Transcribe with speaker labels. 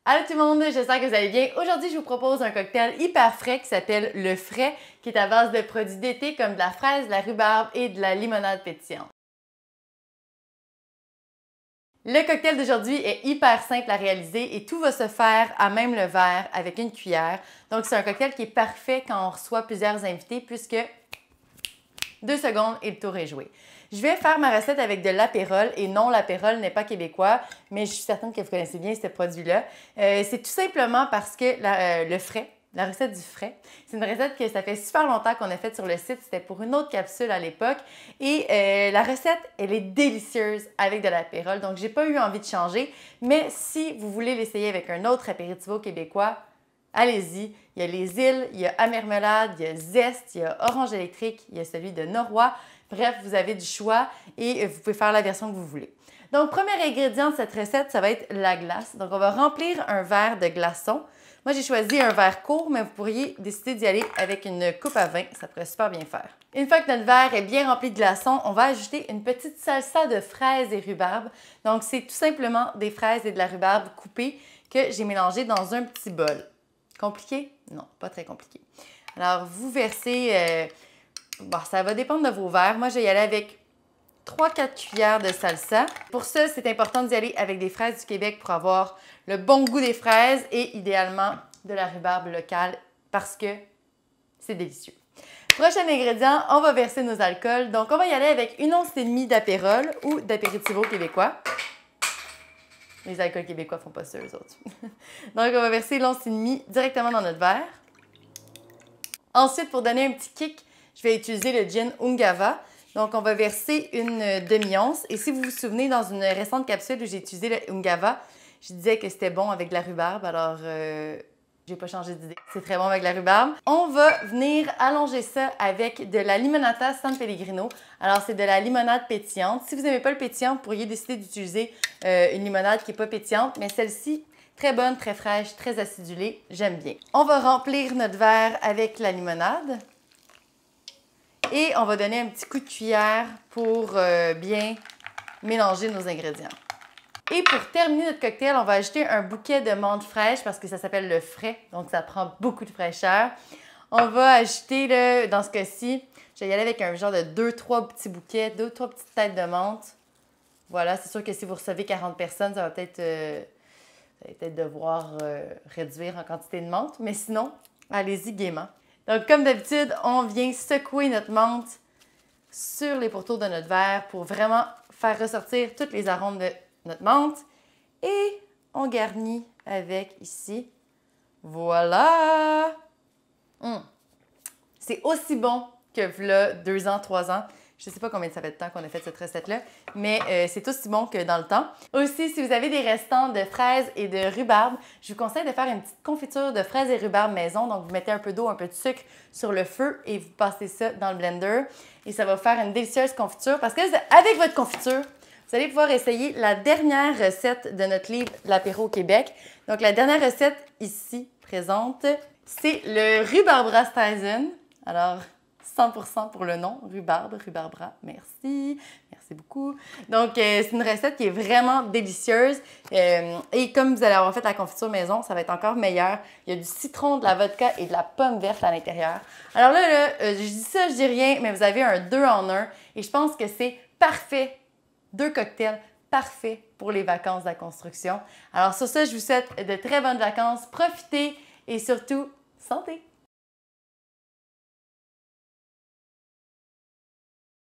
Speaker 1: Allô tout le monde, j'espère que vous allez bien. Aujourd'hui, je vous propose un cocktail hyper frais qui s'appelle le frais, qui est à base de produits d'été comme de la fraise, de la rhubarbe et de la limonade pétillante. Le cocktail d'aujourd'hui est hyper simple à réaliser et tout va se faire à même le verre avec une cuillère. Donc, c'est un cocktail qui est parfait quand on reçoit plusieurs invités puisque 2 secondes et le tour est joué. Je vais faire ma recette avec de l'apérole et non, l'apérole n'est pas québécois, mais je suis certaine que vous connaissez bien ce produit-là. C'est tout simplement parce que le frais, la recette du frais, c'est une recette que ça fait super longtemps qu'on a faite sur le site. C'était pour une autre capsule à l'époque. Et la recette, elle est délicieuse avec de l'apérole. Donc, j'ai pas eu envie de changer. Mais si vous voulez l'essayer avec un autre apéritivo québécois, allez-y. Il y a les îles, il y a Amermelade, il y a Zest, il y a Orange électrique, il y a celui de Norrois. Bref, vous avez du choix et vous pouvez faire la version que vous voulez. Donc, premier ingrédient de cette recette, ça va être la glace. Donc, on va remplir un verre de glaçons. Moi, j'ai choisi un verre court, mais vous pourriez décider d'y aller avec une coupe à vin. Ça pourrait super bien faire. Une fois que notre verre est bien rempli de glaçons, on va ajouter une petite salsa de fraises et rhubarbe. Donc, c'est tout simplement des fraises et de la rhubarbe coupées que j'ai mélangées dans un petit bol. Compliqué? Non, pas très compliqué. Alors, vous versez... Bon, ça va dépendre de vos verres. Moi, je vais y aller avec 3-4 cuillères de salsa. Pour ça, c'est important d'y aller avec des fraises du Québec pour avoir le bon goût des fraises et idéalement de la rhubarbe locale parce que c'est délicieux. Prochain ingrédient, on va verser nos alcools. Donc, on va y aller avec 1,5 once d'apérole ou d'apéritivo québécois. Les alcools québécois font pas ça, eux autres. Donc, on va verser 1,5 once directement dans notre verre. Ensuite, pour donner un petit kick, je vais utiliser le gin Ungava. Donc, on va verser une demi-once. Et si vous vous souvenez, dans une récente capsule où j'ai utilisé le Ungava, je disais que c'était bon avec la rhubarbe. Alors, j'ai pas changé d'idée. C'est très bon avec la rhubarbe. On va venir allonger ça avec de la limonata San Pellegrino. Alors, c'est de la limonade pétillante. Si vous n'aimez pas le pétillant, vous pourriez décider d'utiliser une limonade qui n'est pas pétillante. Mais celle-ci, très bonne, très fraîche, très acidulée. J'aime bien. On va remplir notre verre avec la limonade. Et on va donner un petit coup de cuillère pour bien mélanger nos ingrédients. Et pour terminer notre cocktail, on va ajouter un bouquet de menthe fraîche parce que ça s'appelle le frais, donc ça prend beaucoup de fraîcheur. On va ajouter, dans ce cas-ci, je vais y aller avec un genre de 2-3 petits bouquets, 2-3 petites têtes de menthe. Voilà, c'est sûr que si vous recevez 40 personnes, ça va peut-être devoir réduire en quantité de menthe, mais sinon, allez-y gaiement. Donc, comme d'habitude, on vient secouer notre menthe sur les pourtours de notre verre pour vraiment faire ressortir tous les arômes de notre menthe. Et on garnit avec ici. Voilà! C'est aussi bon que v'là 2 ans, 3 ans. Je ne sais pas combien ça fait de temps qu'on a fait cette recette-là, mais c'est aussi bon que dans le temps. Aussi, si vous avez des restants de fraises et de rhubarbe, je vous conseille de faire une petite confiture de fraises et rhubarbe maison. Donc, vous mettez un peu d'eau, un peu de sucre sur le feu et vous passez ça dans le blender. Et ça va faire une délicieuse confiture parce que avec votre confiture, vous allez pouvoir essayer la dernière recette de notre livre L'apéro au Québec. Donc, la dernière recette ici présente, c'est le rhubarbe Rastaisen. Alors, 100% pour le nom, rhubarbe, rhubarbra. Merci, merci beaucoup. Donc, c'est une recette qui est vraiment délicieuse. Et comme vous allez avoir fait la confiture maison, ça va être encore meilleur. Il y a du citron, de la vodka et de la pomme verte à l'intérieur. Alors là, je dis ça, je dis rien, mais vous avez un 2 en 1. Et je pense que c'est parfait. 2 cocktails parfaits pour les vacances de la construction. Alors sur ça, je vous souhaite de très bonnes vacances. Profitez et surtout, santé!